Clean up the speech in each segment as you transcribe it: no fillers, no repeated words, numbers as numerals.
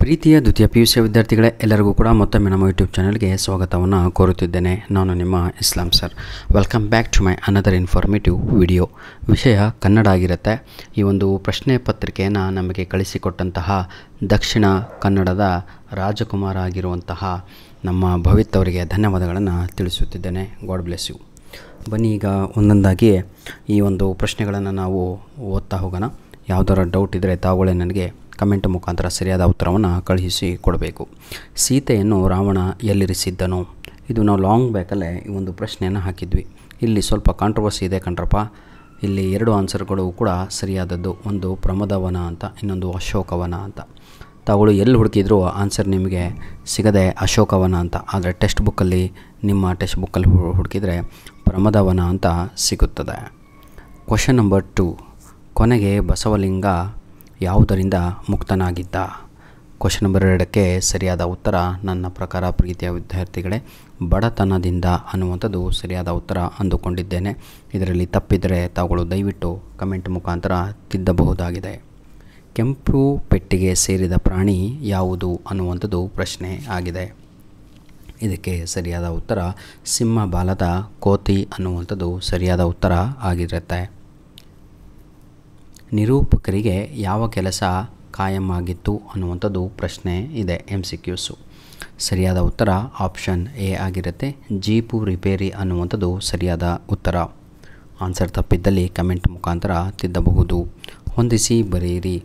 ಪ್ರೀತಿಯ ದ್ವಿತೀಯ PUC ವಿದ್ಯಾರ್ಥಿಗಳೇ, ಎಲ್ಲರಿಗೂ ಕೂಡ ಮತ್ತೊಮ್ಮೆ ನಮ್ಮ ಯೂಟ್ಯೂಬ್ ಚಾನಲ್ಗೆ ಸ್ವಾಗತವನ್ನು ಕೋರುತ್ತಿದ್ದೇನೆ. ನಾನು ನಿಮ್ಮ Islam sir. Welcome back to my another informative video. ವಿಷಯ ಕನ್ನಡ ಆಗಿರುತ್ತೆ. ಈ ಒಂದು ಪ್ರಶ್ನೆ ಪತ್ರಿಕೆಯನ್ನು ನಮಗೆ ಕಳಿಸಿಕೊಟ್ಟಂತಹ ದಕ್ಷಿಣ ಕನ್ನಡದ ರಾಜಕುಮಾರ ಆಗಿರುವಂತಹ ನಮ್ಮ ಭವಿತ್ ಅವರಿಗೆ ಧನ್ಯವಾದಗಳನ್ನು ತಿಳಿಸುತ್ತಿದ್ದೇನೆ. God bless you. ಬನ್ನಿ ಈಗ ಒಂದೊಂದಾಗಿ ಈ ಒಂದು ಪ್ರಶ್ನೆಗಳನ್ನು ನಾವು ಓದ್ತಾ ಹೋಗೋಣ. ಯಾವುದರ ಡೌಟ್ ಇದ್ದರೆ ತಾವುಗಳೇ ನನಗೆ ಕಮೆಂಟ್ ಮುಖಾಂತರ ಸರಿಯಾದ ಉತ್ತರವನ್ನು ಕಳುಹಿಸಿ ಕೊಡಬೇಕು. ಸೀತೆಯನ್ನು ರಾವಣ ಎಲ್ಲಿರಿಸಿದ್ದನು? ಇದು ನಾವು ಲಾಂಗ್ ಬ್ಯಾಕಲ್ಲೇ ಈ ಒಂದು ಪ್ರಶ್ನೆಯನ್ನು ಹಾಕಿದ್ವಿ. ಇಲ್ಲಿ ಸ್ವಲ್ಪ ಕಾಂಟ್ರವರ್ಸಿ ಇದೆ ಕಣ್ರಪ್ಪ. ಇಲ್ಲಿ ಎರಡು ಆನ್ಸರ್ಗಳು ಕೂಡ ಸರಿಯಾದದ್ದು. ಒಂದು ಪ್ರಮದವನ ಅಂತ, ಇನ್ನೊಂದು ಅಶೋಕವನ ಅಂತ. ತಾವುಗಳು ಎಲ್ಲಿ ಹುಡುಕಿದ್ರೂ ಆನ್ಸರ್ ನಿಮಗೆ ಸಿಗದೆ ಅಶೋಕವನ ಅಂತ, ಆದರೆ ನಿಮ್ಮ ಟೆಕ್ಸ್ಟ್ ಬುಕ್ಕಲ್ಲಿ ಹುಡುಕಿದರೆ ಪ್ರಮದವನ ಅಂತ ಸಿಗುತ್ತದೆ. Question number 2. ಕೊನೆಗೆ ಬಸವಲಿಂಗ ಯಾವುದರಿಂದ ಮುಕ್ತನಾಗಿದ್ದ? ಕ್ವಶನ್ ನಂಬರ್ 2ಕ್ಕೆ ಸರಿಯಾದ ಉತ್ತರ ನನ್ನ ಪ್ರಕಾರ ಪ್ರೀತಿಯ ವಿದ್ಯಾರ್ಥಿಗಳೇ ಬಡತನದಿಂದ ಅನ್ನುವಂಥದ್ದು ಸರಿಯಾದ ಉತ್ತರ ಅಂದುಕೊಂಡಿದ್ದೇನೆ. ಇದರಲ್ಲಿ ತಪ್ಪಿದರೆ ತಾವುಗಳು ದಯವಿಟ್ಟು ಕಮೆಂಟ್ ಮುಖಾಂತರ ತಿದ್ದಬಹುದಾಗಿದೆ. ಕೆಂಪು ಪೆಟ್ಟಿಗೆ ಸೇರಿದ ಪ್ರಾಣಿ ಯಾವುದು ಅನ್ನುವಂಥದ್ದು ಪ್ರಶ್ನೆ ಆಗಿದೆ. ಇದಕ್ಕೆ ಸರಿಯಾದ ಉತ್ತರ ಸಿಂಹ ಬಾಲದ ಕೋತಿ ಅನ್ನುವಂಥದ್ದು ಸರಿಯಾದ ಉತ್ತರ ಆಗಿರುತ್ತೆ. ನಿರೂಪಕರಿಗೆ ಯಾವ ಕೆಲಸ ಕಾಯಂ ಆಗಿತ್ತು ಅನ್ನುವಂಥದ್ದು ಪ್ರಶ್ನೆ ಇದೆ. MCQs. ಸರಿಯಾದ ಉತ್ತರ ಆಪ್ಷನ್ ಎ ಆಗಿರುತ್ತೆ. ಜೀಪು ರಿಪೇರಿ ಅನ್ನುವಂಥದ್ದು ಸರಿಯಾದ ಉತ್ತರ. ಆನ್ಸರ್ ತಪ್ಪಿದ್ದಲ್ಲಿ ಕಮೆಂಟ್ ಮುಖಾಂತರ ತಿದ್ದಬಹುದು. ಹೊಂದಿಸಿ ಬರೆಯಿರಿ.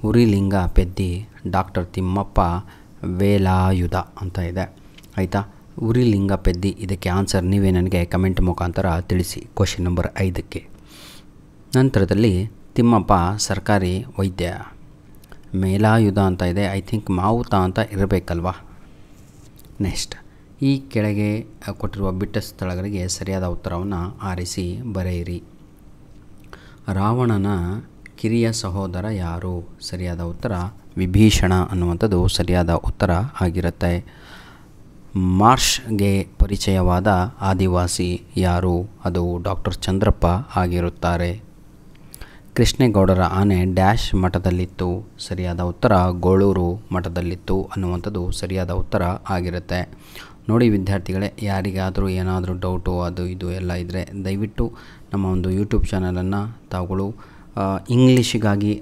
ಉರಿಲಿಂಗ ಪೆದ್ದಿ ಡಾಕ್ಟರ್ ತಿಮ್ಮಪ್ಪ ವೇಲಾಯುಧ ಅಂತ ಇದೆ. ಆಯಿತಾ? ಉರಿಲಿಂಗ ಪೆದ್ದಿ, ಇದಕ್ಕೆ ಆನ್ಸರ್ ನೀವೇ ನನಗೆ ಕಮೆಂಟ್ ಮುಖಾಂತರ ತಿಳಿಸಿ. ಕ್ವಶನ್ ನಂಬರ್ 5ಕ್ಕೆ. ನಂತರದಲ್ಲಿ ತಿಮ್ಮಪ್ಪ ಸರ್ಕಾರಿ ವೈದ್ಯ. ಮೇಲಾಯುಧ ಅಂತ ಇದೆ. ಐ ಥಿಂಕ್ ಮಾವುತ ಅಂತ ಇರಬೇಕಲ್ವಾ? ನೆಕ್ಸ್ಟ್, ಈ ಕೆಳಗೆ ಕೊಟ್ಟಿರುವ ಬಿಟ್ಟ ಸ್ಥಳಗಳಿಗೆ ಸರಿಯಾದ ಉತ್ತರವನ್ನು ಆರಿಸಿ ಬರೆಯಿರಿ. ರಾವಣನ ಕಿರಿಯ ಸಹೋದರ ಯಾರು? ಸರಿಯಾದ ಉತ್ತರ ವಿಭೀಷಣ ಅನ್ನುವಂಥದ್ದು ಸರಿಯಾದ ಉತ್ತರ ಆಗಿರುತ್ತೆ. ಮಾರ್ಷ್ಗೆ ಪರಿಚಯವಾದ ಆದಿವಾಸಿ ಯಾರು? ಅದು ಡಾಕ್ಟರ್ ಚಂದ್ರಪ್ಪ ಆಗಿರುತ್ತಾರೆ. ಕೃಷ್ಣೇಗೌಡರ ಆನೆ ಡ್ಯಾಶ್ ಮಠದಲ್ಲಿತ್ತು? ಸರಿಯಾದ ಉತ್ತರ ಗೋಳೂರು ಮಠದಲ್ಲಿತ್ತು ಅನ್ನುವಂಥದ್ದು ಸರಿಯಾದ ಉತ್ತರ ಆಗಿರುತ್ತೆ. ನೋಡಿ ವಿದ್ಯಾರ್ಥಿಗಳೇ, ಯಾರಿಗಾದರೂ ಏನಾದರೂ ಡೌಟು ಅದು ಇದು ಎಲ್ಲ ಇದ್ದರೆ ದಯವಿಟ್ಟು ನಮ್ಮ ಒಂದು ಯೂಟ್ಯೂಬ್ ಚಾನಲನ್ನು ತಾವುಗಳು ಇಂಗ್ಲೀಷಿಗಾಗಿ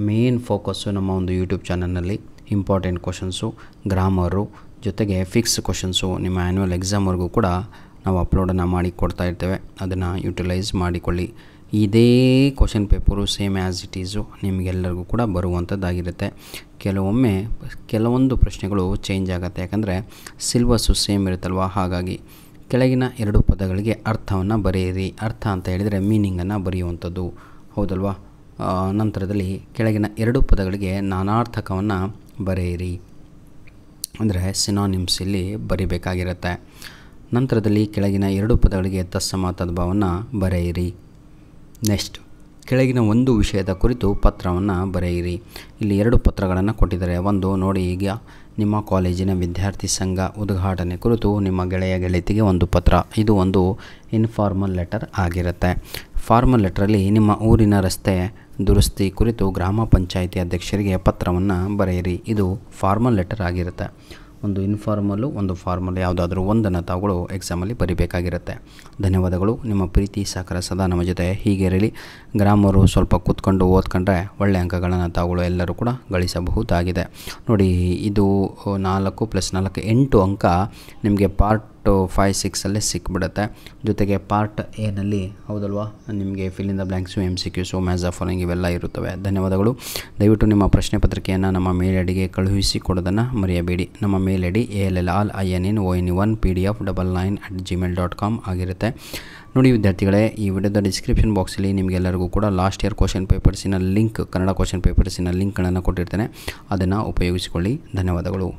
ಮೇನ್ ಫೋಕಸ್ಸು ನಮ್ಮ ಒಂದು ಯೂಟ್ಯೂಬ್ ಚಾನಲ್ನಲ್ಲಿ ಇಂಪಾರ್ಟೆಂಟ್ ಕ್ವಶನ್ಸು, ಗ್ರಾಮರು ಜೊತೆಗೆ ಫಿಕ್ಸ್ ಕ್ವಶನ್ಸು ನಿಮ್ಮ ಆ್ಯನ್ಯುವಲ್ ಎಕ್ಸಾಮ್ವರೆಗೂ ಕೂಡ ನಾವು ಅಪ್ಲೋಡನ್ನು ಮಾಡಿ ಕೊಡ್ತಾ ಇರ್ತೇವೆ. ಅದನ್ನು ಯೂಟಿಲೈಸ್ ಮಾಡಿಕೊಳ್ಳಿ. ಇದೇ question paper same as it ಈಸು ನಿಮಗೆಲ್ಲರಿಗೂ ಕೂಡ ಬರುವಂಥದ್ದಾಗಿರುತ್ತೆ. ಕೆಲವೊಂದು ಪ್ರಶ್ನೆಗಳು ಚೇಂಜ್ ಆಗುತ್ತೆ, ಯಾಕಂದರೆ ಸಿಲೆಬಸ್ಸು ಸೇಮ್ ಇರುತ್ತಲ್ವ. ಹಾಗಾಗಿ ಕೆಳಗಿನ 2 ಪದಗಳಿಗೆ ಅರ್ಥವನ್ನು ಬರೆಯಿರಿ. ಅರ್ಥ ಅಂತ ಹೇಳಿದರೆ ಮೀನಿಂಗನ್ನು ಬರೆಯುವಂಥದ್ದು, ಹೌದಲ್ವಾ? ನಂತರದಲ್ಲಿ ಕೆಳಗಿನ 2 ಪದಗಳಿಗೆ ನಾನಾರ್ಥಕವನ್ನು ಬರೆಯಿರಿ, ಅಂದರೆ ಸಿನಾನಿಮ್ಸ್ ಇಲ್ಲಿ ಬರಿಬೇಕಾಗಿರುತ್ತೆ. ನಂತರದಲ್ಲಿ ಕೆಳಗಿನ 2 ಪದಗಳಿಗೆ ತತ್ಸಮ ತದ್ಭವವನ್ನು ಬರೆಯಿರಿ. ನೆಕ್ಸ್ಟ್, ಕೆಳಗಿನ ಒಂದು ವಿಷಯದ ಕುರಿತು ಪತ್ರವನ್ನು ಬರೆಯಿರಿ. ಇಲ್ಲಿ 2 ಪತ್ರಗಳನ್ನು ಕೊಟ್ಟಿದ್ದಾರೆ. ಒಂದು ನೋಡಿ, ಈಗ ನಿಮ್ಮ ಕಾಲೇಜಿನ ವಿದ್ಯಾರ್ಥಿ ಸಂಘ ಉದ್ಘಾಟನೆ ಕುರಿತು ನಿಮ್ಮ ಗೆಳೆಯ ಗೆಳತಿಗೆ ಒಂದು ಪತ್ರ. ಇದು ಒಂದು ಇನ್ಫಾರ್ಮಲ್ ಲೆಟರ್ ಆಗಿರುತ್ತೆ. ಫಾರ್ಮಲ್ ಲೆಟ್ರಲ್ಲಿ ನಿಮ್ಮ ಊರಿನ ರಸ್ತೆ ದುರಸ್ತಿ ಕುರಿತು ಗ್ರಾಮ ಪಂಚಾಯಿತಿ ಅಧ್ಯಕ್ಷರಿಗೆ ಪತ್ರವನ್ನು ಬರೆಯಿರಿ. ಇದು ಫಾರ್ಮಲ್ ಲೆಟರ್ ಆಗಿರುತ್ತೆ. ಒಂದು ಇನ್ಫಾರ್ಮಲ್ಲು, ಒಂದು ಫಾರ್ಮಲ್, ಯಾವುದಾದ್ರೂ ಒಂದನ್ನು ತಾವುಗಳು ಎಕ್ಸಾಮಲ್ಲಿ ಬರೀಬೇಕಾಗಿರುತ್ತೆ. ಧನ್ಯವಾದಗಳು. ನಿಮ್ಮ ಪ್ರೀತಿ ಸಹಕಾರ ಸದಾ ನಮ್ಮ ಜೊತೆ ಹೀಗೆ ಇರಲಿ. ಗ್ರಾಮರು ಸ್ವಲ್ಪ ಕೂತ್ಕೊಂಡು ಓದ್ಕೊಂಡ್ರೆ ಒಳ್ಳೆಯ ಅಂಕಗಳನ್ನು ತಾವುಗಳು ಎಲ್ಲರೂ ಕೂಡ ಗಳಿಸಬಹುದಾಗಿದೆ. ನೋಡಿ, ಇದು 4 + 4 8 ಅಂಕ ನಿಮಗೆ ಪಾರ್ಟ್ 5, 6 ಸಿಕ್ಬಿಡುತ್ತೆ. ಜೊತೆಗೆ ಪಾರ್ಟ್ ಎನಲ್ಲಿ, ಹೌದಲ್ವಾ, ನಿಮಗೆ fill in the blanks, MCQs, maths of following ಇವೆಲ್ಲ ಇರುತ್ತವೆ. ಧನ್ಯವಾದಗಳು. ದಯವಿಟ್ಟು ನಿಮ್ಮ ಪ್ರಶ್ನೆ ಪತ್ರಿಕೆಯನ್ನು ನಮ್ಮ ಮೇಲ್ ಐಡಿಗೆ ಕಳುಹಿಸಿಕೊಡೋದನ್ನು ಮರೆಯಬೇಡಿ. ನಮ್ಮ ಮೇಲ್ ಐಡಿ ALLINNONE1PDF99@gmail.com ಆಗಿರುತ್ತೆ. ನೋಡಿ ವಿದ್ಯಾರ್ಥಿಗಳೇ, ಈ ವಿಡಿಯೋದ ಡಿಸ್ಕ್ರಿಪ್ಷನ್ ಬಾಕ್ಸಲ್ಲಿ ನಿಮಗೆಲ್ಲರಿಗೂ ಕೂಡ ಲಾಸ್ಟ್ ಇಯರ್ ಕ್ವಶನ್ ಪೇಪರ್ಸಿನ ಲಿಂಕ್, ಕನ್ನಡ ಕ್ವಶನ್ ಪೇಪರ್ಸಿನ ಲಿಂಕ್ಗಳನ್ನು ಕೊಟ್ಟಿರ್ತೇನೆ. ಅದನ್ನು ಉಪಯೋಗಿಸಿಕೊಳ್ಳಿ. ಧನ್ಯವಾದಗಳು.